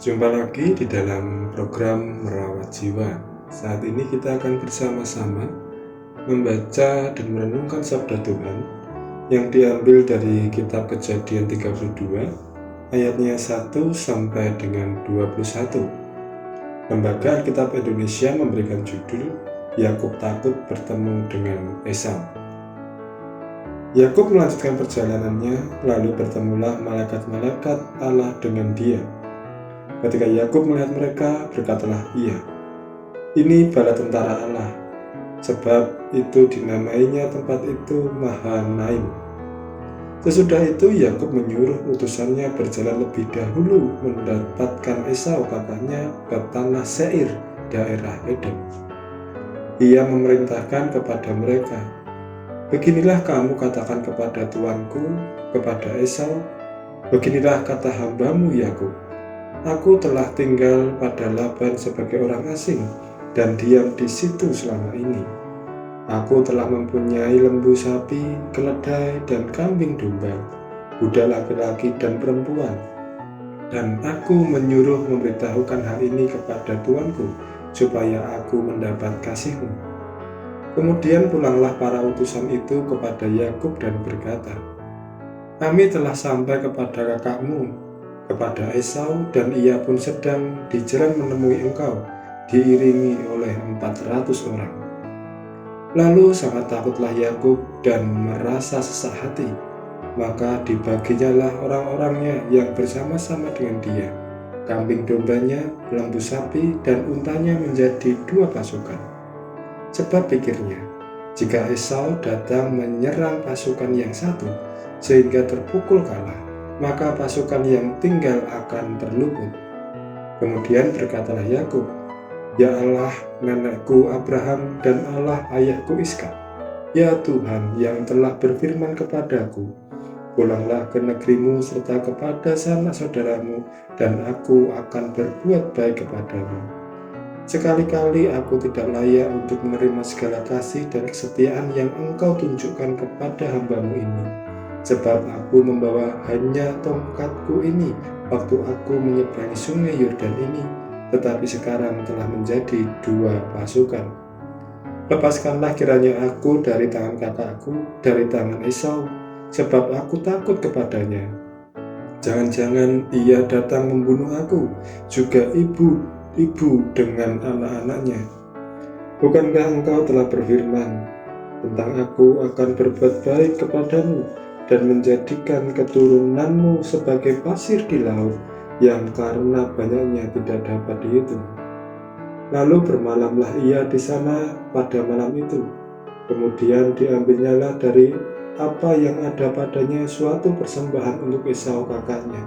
Jumpa lagi di dalam program Merawat Jiwa. Saat ini kita akan bersama-sama membaca dan merenungkan sabda Tuhan yang diambil dari kitab Kejadian 32 ayatnya 1 sampai dengan 21. Lembaga Alkitab Indonesia memberikan judul Yakub takut bertemu dengan Esau. Yakub melanjutkan perjalanannya, lalu bertemulah malaikat-malaikat Allah dengan dia. Ketika Yakub melihat mereka, berkatalah ia, "Ini bala tentara Allah." Sebab itu dinamainya tempat itu Mahanaim. Sesudah itu Yakub menyuruh utusannya berjalan lebih dahulu mendapatkan Esau kakaknya ke tanah Seir, daerah Edom. Ia memerintahkan kepada mereka, "Beginilah kamu katakan kepada tuanku, kepada Esau, beginilah kata hambamu Yakub. Aku telah tinggal pada Laban sebagai orang asing dan diam di situ selama ini. Aku telah mempunyai lembu sapi, keledai, dan kambing domba, budak laki-laki dan perempuan. Dan aku menyuruh memberitahukan hal ini kepada tuanku, supaya aku mendapat kasihmu." Kemudian pulanglah para utusan itu kepada Yakub dan berkata, "Kami telah sampai kepada kakakmu, kepada Esau, dan ia pun sedang di jalan menemui engkau, diiringi oleh 400 orang. Lalu sangat takutlah Yakub dan merasa sesak hati, maka dibaginyalah orang-orangnya yang bersama-sama dengan dia, kambing dombanya, lembu sapi, dan untanya menjadi 2 pasukan. Sebab pikirnya, jika Esau datang menyerang pasukan yang satu, sehingga terpukul kalah, maka pasukan yang tinggal akan terluput." Kemudian berkatalah Yakub, "Ya Allah nenekku Abraham dan Allah ayahku Ishak, ya Tuhan yang telah berfirman kepadaku, pulanglah ke negerimu serta kepada sanak saudaramu, dan aku akan berbuat baik kepadamu. Sekali-kali aku tidak layak untuk menerima segala kasih dan kesetiaan yang engkau tunjukkan kepada hambamu ini. Sebab aku membawa hanya tongkatku ini waktu aku menyeberangi sungai Yordan ini, tetapi sekarang telah menjadi 2 pasukan. Lepaskanlah kiranya aku dari tangan kakakku, dari tangan Esau, sebab aku takut kepadanya. Jangan-jangan ia datang membunuh aku, juga ibu dengan anak-anaknya. Bukankah engkau telah berfirman tentang aku akan berbuat baik kepadamu dan menjadikan keturunanmu sebagai pasir di laut yang karena banyaknya tidak dapat dihitung?" Lalu bermalamlah ia di sana pada malam itu. Kemudian diambilnyalah dari apa yang ada padanya suatu persembahan untuk Esau kakaknya,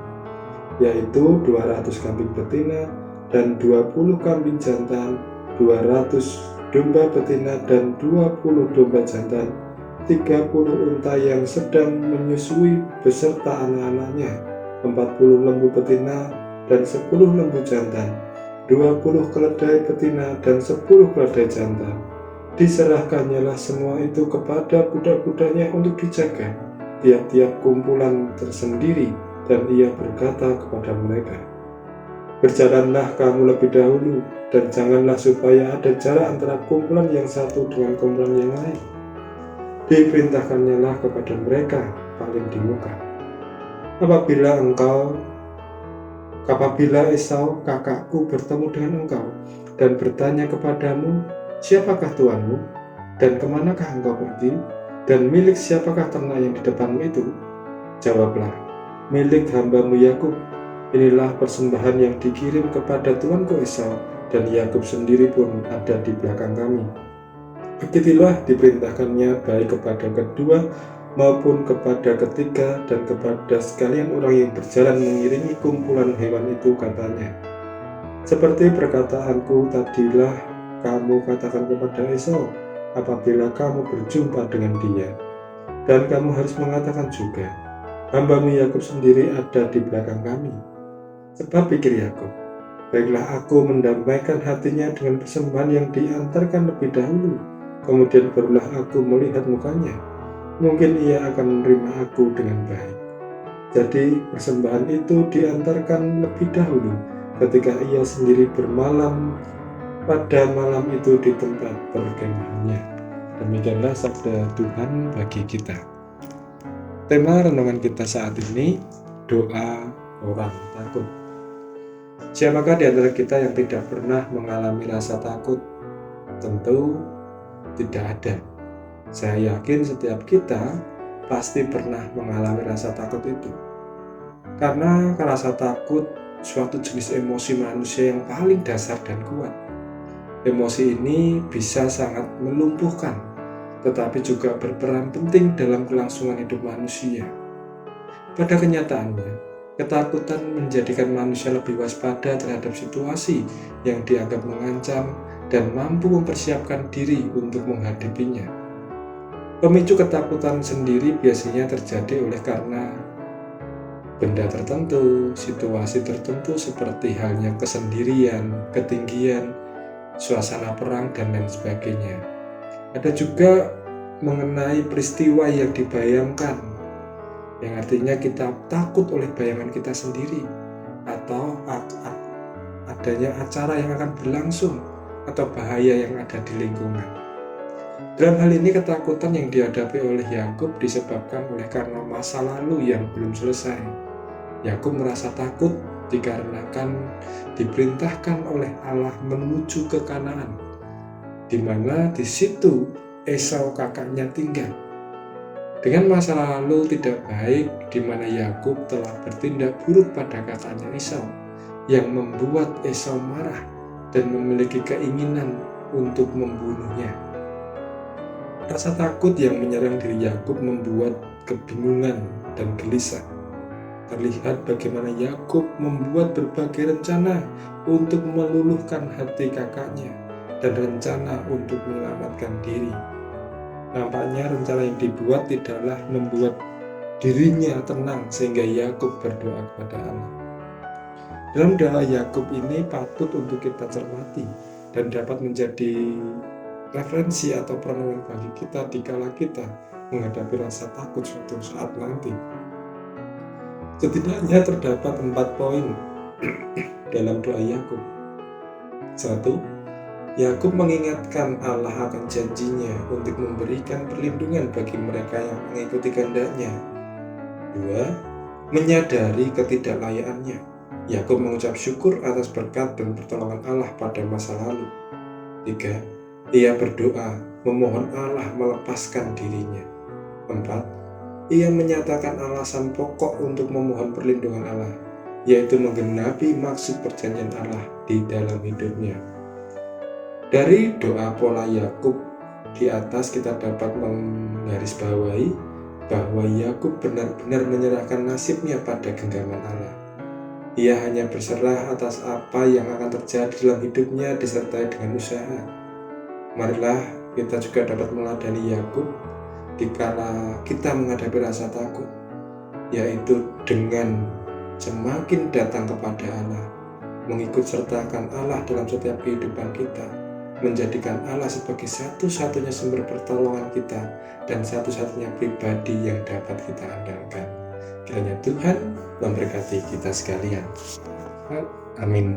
yaitu 200 kambing betina dan 20 kambing jantan, 200 domba betina dan 20 domba jantan, 30 unta yang sedang menyusui beserta anak-anaknya, 40 lembu betina dan 10 lembu jantan, 20 keledai betina dan 10 keledai jantan. Diserahkannyalah semua itu kepada budak-budaknya untuk dijaga, tiap-tiap kumpulan tersendiri, dan ia berkata kepada mereka, "Berjalanlah kamu lebih dahulu, dan janganlah supaya ada jarak antara kumpulan yang satu dengan kumpulan yang lain." Diperintahkannyalah kepada mereka paling di muka, Apabila Esau kakakku bertemu dengan engkau dan bertanya kepadamu, 'Siapakah tuanmu? Dan kemanakah engkau pergi? Dan milik siapakah ternak yang di depanmu itu?' Jawablah, 'Milik hambamu Yakub. Inilah persembahan yang dikirim kepada tuanku Esau, dan Yakub sendiri pun ada di belakang kami.' Begitulah diperintahkannya baik kepada kedua maupun kepada ketiga dan kepada sekalian orang yang berjalan mengiringi kumpulan hewan itu, katanya, 'Seperti perkataanku tadilah kamu katakan kepada Esau apabila kamu berjumpa dengan dia. Dan kamu harus mengatakan juga, hambamu Yakub sendiri ada di belakang kami.' Sebab pikir Yakub, 'Baiklah aku mendamaikan hatinya dengan persembahan yang diantarkan lebih dahulu, kemudian barulah aku melihat mukanya. Mungkin ia akan menerima aku dengan baik.' Jadi persembahan itu diantarkan lebih dahulu, ketika ia sendiri bermalam pada malam itu di tempat perkemahannya. Demikianlah sabda Tuhan bagi kita. Tema renungan kita saat ini, doa orang takut. Siapakah di antara kita yang tidak pernah mengalami rasa takut? Tentu tidak ada. Saya yakin setiap kita pasti pernah mengalami rasa takut itu. Karena rasa takut suatu jenis emosi manusia yang paling dasar dan kuat. Emosi ini bisa sangat melumpuhkan, tetapi juga berperan penting dalam kelangsungan hidup manusia. Pada kenyataannya, ketakutan menjadikan manusia lebih waspada terhadap situasi yang dianggap mengancam dan mampu mempersiapkan diri untuk menghadapinya. Pemicu ketakutan sendiri biasanya terjadi oleh karena benda tertentu, situasi tertentu seperti halnya kesendirian, ketinggian, suasana perang, dan lain sebagainya. Ada juga mengenai peristiwa yang dibayangkan, yang artinya kita takut oleh bayangan kita sendiri, atau adanya acara yang akan berlangsung, atau bahaya yang ada di lingkungan. Dalam hal ini ketakutan yang dihadapi oleh Yakub disebabkan oleh karena masa lalu yang belum selesai. Yakub merasa takut dikarenakan diperintahkan oleh Allah menuju ke Kanaan, di mana di situ Esau kakaknya tinggal. Dengan masa lalu tidak baik di mana Yakub telah bertindak buruk pada kakaknya Esau, yang membuat Esau marah dan memiliki keinginan untuk membunuhnya. Rasa takut yang menyerang diri Yakub membuat kebingungan dan gelisah. Terlihat bagaimana Yakub membuat berbagai rencana untuk meluluhkan hati kakaknya dan rencana untuk menyelamatkan diri. Nampaknya rencana yang dibuat tidaklah membuat dirinya tenang sehingga Yakub berdoa kepada Allah. Dalam doa Yakub ini patut untuk kita cermati dan dapat menjadi referensi atau perenungan bagi kita dikala kita menghadapi rasa takut suatu saat nanti. Setidaknya terdapat 4 poin dalam doa Yakub. 1. Yakub mengingatkan Allah akan janjinya untuk memberikan perlindungan bagi mereka yang mengikuti kehendaknya. 2. Menyadari ketidaklayakannya. Yakub mengucap syukur atas berkat dan pertolongan Allah pada masa lalu. 3. Ia berdoa memohon Allah melepaskan dirinya. 4. Ia menyatakan alasan pokok untuk memohon perlindungan Allah, yaitu menggenapi maksud perjanjian Allah di dalam hidupnya. Dari doa pola Yakub di atas kita dapat menggarisbawahi bahwa Yakub benar-benar menyerahkan nasibnya pada genggaman Allah. Ia hanya berserah atas apa yang akan terjadi dalam hidupnya disertai dengan usaha. Marilah kita juga dapat meladani Yakub dikala kita menghadapi rasa takut, yaitu dengan semakin datang kepada Allah, mengikut sertakan Allah dalam setiap kehidupan kita, menjadikan Allah sebagai satu-satunya sumber pertolongan kita dan satu-satunya pribadi yang dapat kita andalkan. Kiranya Tuhan memberkati kita sekalian. Amin.